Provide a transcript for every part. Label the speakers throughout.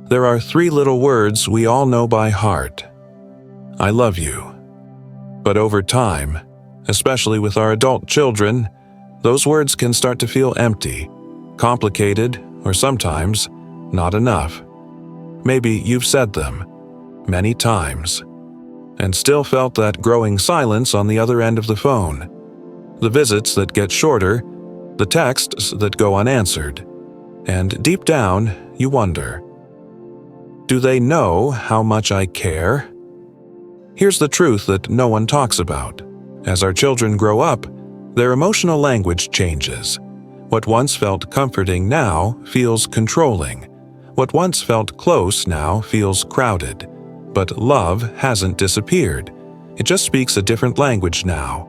Speaker 1: There are 3 little words we all know by heart. I love you. But over time, especially with our adult children, those words can start to feel empty, complicated, or sometimes not enough. Maybe you've said them many times and still felt that growing silence on the other end of the phone. The visits that get shorter, the texts that go unanswered, and deep down you wonder, do they know how much I care? Here's the truth that no one talks about. As our children grow up, their emotional language changes. What once felt comforting now feels controlling. What once felt close now feels crowded. But love hasn't disappeared. It just speaks a different language now.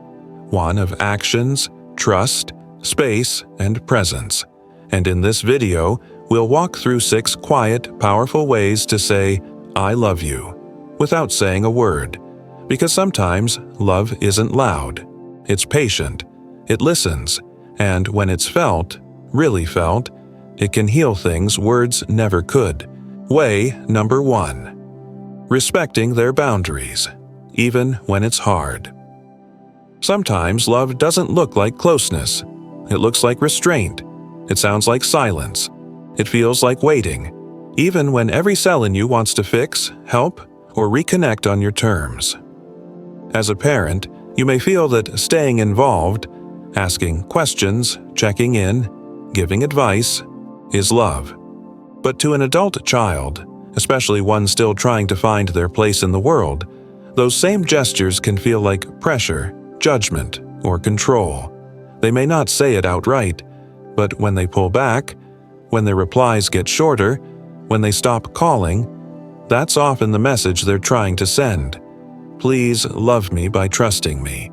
Speaker 1: One of actions, trust, space, and presence. And in this video, we'll walk through 6 quiet, powerful ways to say, I love you, without saying a word. Because sometimes love isn't loud. It's patient. It listens. And when it's felt, really felt, it can heal things words never could. Way number 1. Respecting their boundaries, even when it's hard. Sometimes love doesn't look like closeness. It looks like restraint. It sounds like silence. It feels like waiting, even when every cell in you wants to fix, help, or reconnect on your terms. As a parent, you may feel that staying involved, asking questions, checking in, giving advice, is love. But to an adult child, especially one still trying to find their place in the world, those same gestures can feel like pressure, judgment, or control. They may not say it outright, but when they pull back, when their replies get shorter, when they stop calling, that's often the message they're trying to send. Please love me by trusting me.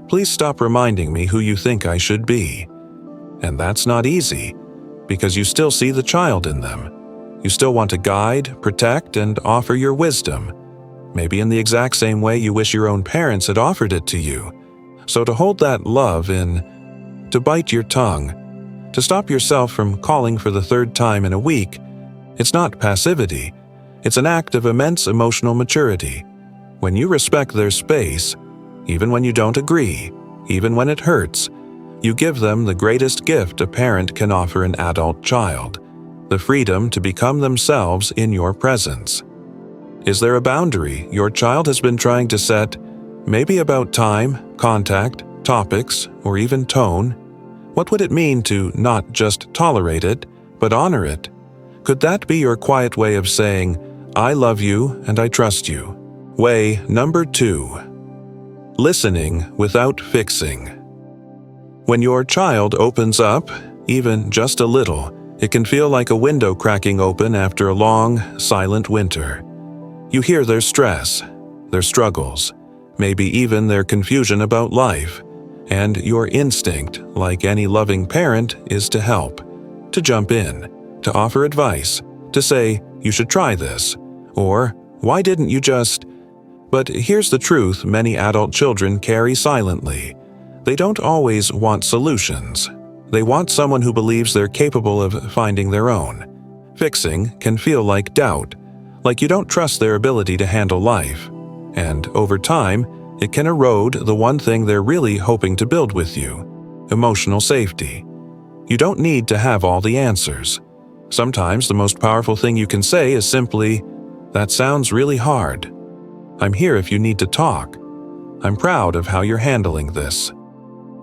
Speaker 1: Please stop reminding me who you think I should be. And that's not easy, because you still see the child in them. You still want to guide, protect, and offer your wisdom, maybe in the exact same way you wish your own parents had offered it to you. So to hold that love in, to bite your tongue, to stop yourself from calling for the 3rd time in a week, it's not passivity. It's an act of immense emotional maturity. When you respect their space, even when you don't agree, even when it hurts, you give them the greatest gift a parent can offer an adult child, the freedom to become themselves in your presence. Is there a boundary your child has been trying to set, maybe about time, contact, topics, or even tone? What would it mean to not just tolerate it, but honor it? Could that be your quiet way of saying, I love you and I trust you? Way number 2. Listening without fixing. When your child opens up, even just a little, it can feel like a window cracking open after a long, silent winter. You hear their stress, their struggles, maybe even their confusion about life, and your instinct, like any loving parent, is to help, to jump in, to offer advice, to say, you should try this, or why didn't you just… But here's the truth many adult children carry silently. They don't always want solutions. They want someone who believes they're capable of finding their own. Fixing can feel like doubt, like you don't trust their ability to handle life. And over time, it can erode the one thing they're really hoping to build with you: emotional safety. You don't need to have all the answers. Sometimes the most powerful thing you can say is simply, that sounds really hard. I'm here if you need to talk. I'm proud of how you're handling this.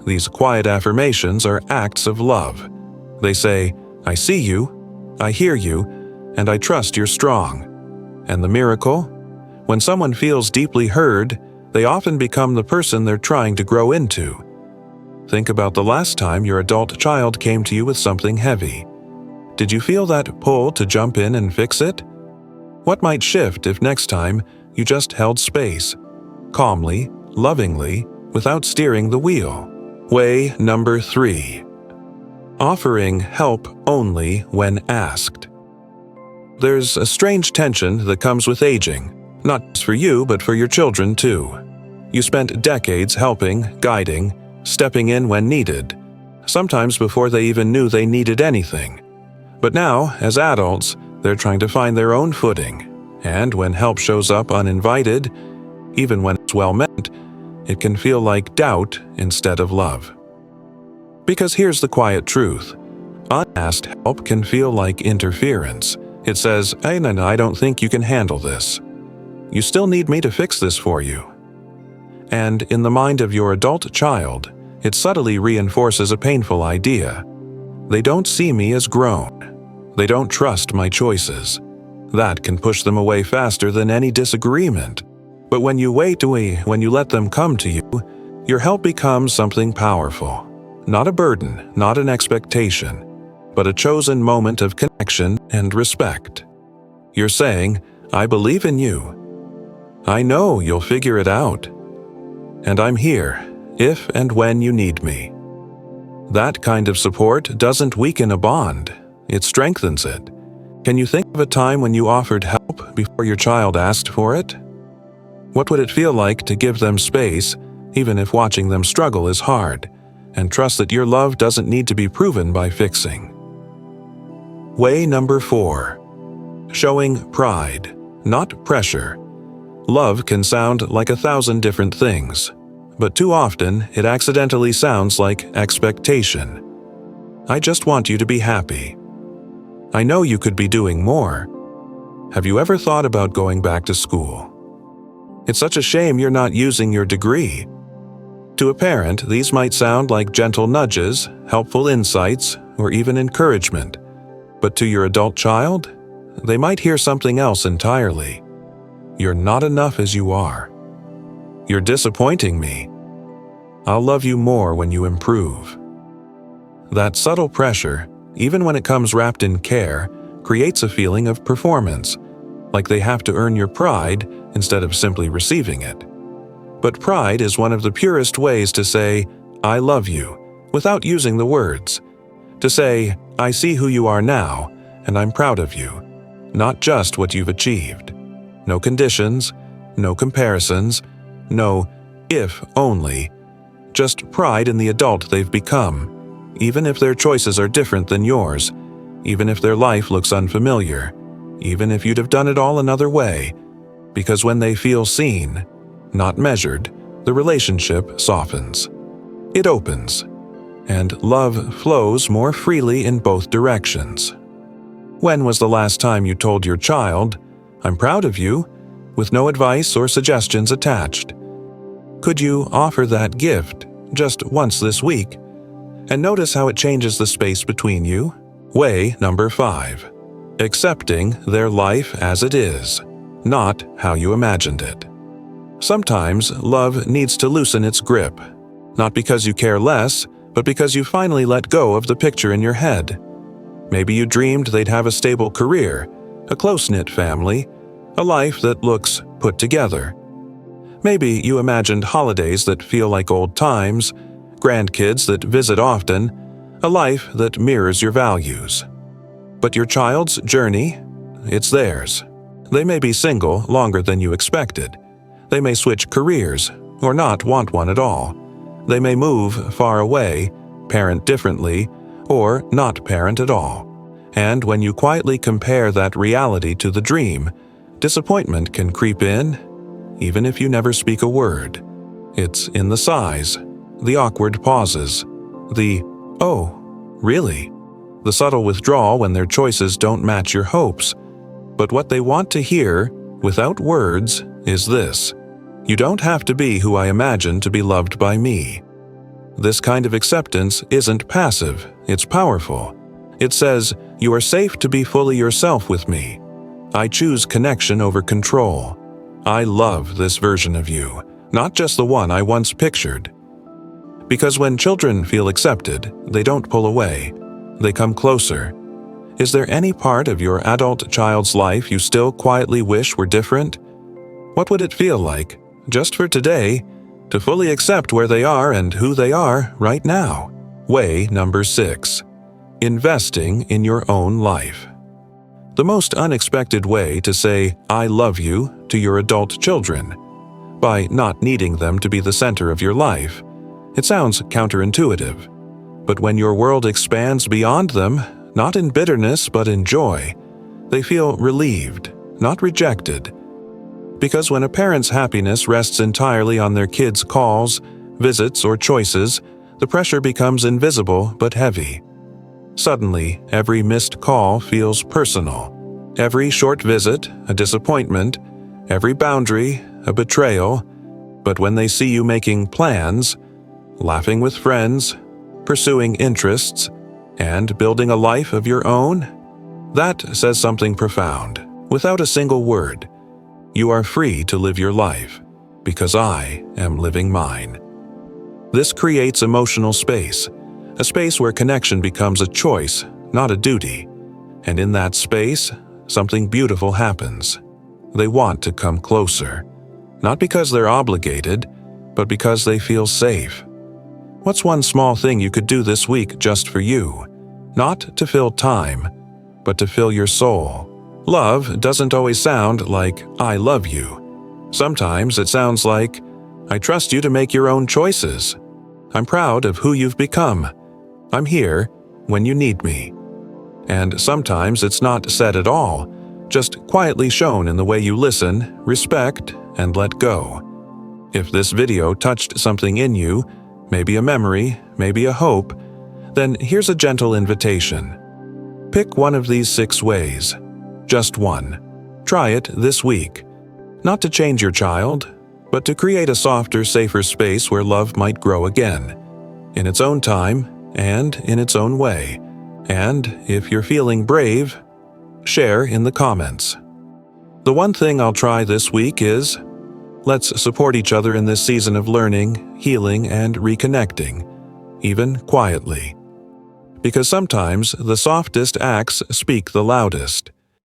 Speaker 1: These quiet affirmations are acts of love. They say, I see you, I hear you, and I trust you're strong. And the miracle? When someone feels deeply heard, they often become the person they're trying to grow into. Think about the last time your adult child came to you with something heavy. Did you feel that pull to jump in and fix it? What might shift if next time you just held space, calmly, lovingly, without steering the wheel? Way number 3. Offering help only when asked. There's a strange tension that comes with aging, not just for you but for your children too. You spent decades helping, guiding, stepping in when needed, sometimes before they even knew they needed anything. But now, as adults, They're trying to find their own footing, and when help shows up uninvited, even when it's well meant, it can feel like doubt instead of love. Because here's the quiet truth. Unasked help can feel like interference. It says, "Hey, no, I don't think you can handle this. You still need me to fix this for you." And in the mind of your adult child, it subtly reinforces a painful idea. They don't see me as grown. They don't trust my choices. That can push them away faster than any disagreement. But when you when you let them come to you, your help becomes something powerful. Not a burden, not an expectation, but a chosen moment of connection and respect. You're saying, "I believe in you. I know you'll figure it out. And I'm here, if and when you need me." That kind of support doesn't weaken a bond, it strengthens it. Can you think of a time when you offered help before your child asked for it? What would it feel like to give them space, even if watching them struggle is hard, and trust that your love doesn't need to be proven by fixing? Way number 4. Showing pride, not pressure. Love can sound like 1,000 different things, but too often it accidentally sounds like expectation. I just want you to be happy. I know you could be doing more. Have you ever thought about going back to school? It's such a shame you're not using your degree. To a parent, these might sound like gentle nudges, helpful insights, or even encouragement. But to your adult child, they might hear something else entirely. You're not enough as you are. You're disappointing me. I'll love you more when you improve. That subtle pressure, even when it comes wrapped in care, creates a feeling of performance, like they have to earn your pride instead of simply receiving it. But pride is one of the purest ways to say, "I love you," without using the words. To say, "I see who you are now, and I'm proud of you," not just what you've achieved. No conditions, no comparisons, no "if only," just pride in the adult they've become, even if their choices are different than yours, even if their life looks unfamiliar, even if you'd have done it all another way, because when they feel seen, not measured, the relationship softens. It opens, and love flows more freely in both directions. When was the last time you told your child, "I'm proud of you," with no advice or suggestions attached? Could you offer that gift just once this week, and notice how it changes the space between you? Way number 5. Accepting their life as it is, not how you imagined it. Sometimes love needs to loosen its grip, not because you care less, but because you finally let go of the picture in your head. Maybe you dreamed they'd have a stable career, a close-knit family, a life that looks put together. Maybe you imagined holidays that feel like old times, grandkids that visit often, a life that mirrors your values. But your child's journey, it's theirs. They may be single longer than you expected. They may switch careers, or not want one at all. They may move far away, parent differently, or not parent at all. And when you quietly compare that reality to the dream, disappointment can creep in, even if you never speak a word. It's in the sighs, the awkward pauses, the "oh, really?" the subtle withdrawal when their choices don't match your hopes. But what they want to hear, without words, is this: "You don't have to be who I imagine to be loved by me." This kind of acceptance isn't passive, it's powerful. It says, "You are safe to be fully yourself with me. I choose connection over control. I love this version of you, not just the one I once pictured." Because when children feel accepted, they don't pull away. They come closer. Is there any part of your adult child's life you still quietly wish were different? What would it feel like, just for today, to fully accept where they are and who they are right now? Way number 6. Investing in your own life. The most unexpected way to say "I love you" to your adult children, by not needing them to be the center of your life. It sounds counterintuitive, but when your world expands beyond them, not in bitterness but in joy, They feel relieved, not rejected. Because when a parent's happiness rests entirely on their kids' calls, visits, or choices, the pressure becomes invisible but heavy. Suddenly, every missed call feels personal. Every short visit, a disappointment. Every boundary, a betrayal. But when they see you making plans, laughing with friends, pursuing interests, and building a life of your own, that says something profound. Without a single word, you are free to live your life, because I am living mine. This creates emotional space, a space where connection becomes a choice, not a duty. And in that space, something beautiful happens. They want to come closer, not because they're obligated, but because they feel safe. What's one small thing you could do this week just for you? Not to fill time, but to fill your soul. Love doesn't always sound like, "I love you." Sometimes it sounds like, "I trust you to make your own choices. I'm proud of who you've become. I'm here when you need me." And sometimes it's not said at all, just quietly shown in the way you listen, respect, and let go. If this video touched something in you, maybe a memory, maybe a hope, then here's a gentle invitation. Pick one of these 6 ways. Just one. Try it this week. Not to change your child, but to create a softer, safer space where love might grow again, in its own time and in its own way. And if you're feeling brave, share in the comments. The one thing I'll try this week is, let's support each other in this season of learning, healing, and reconnecting, even quietly. Because sometimes the softest acts speak the loudest.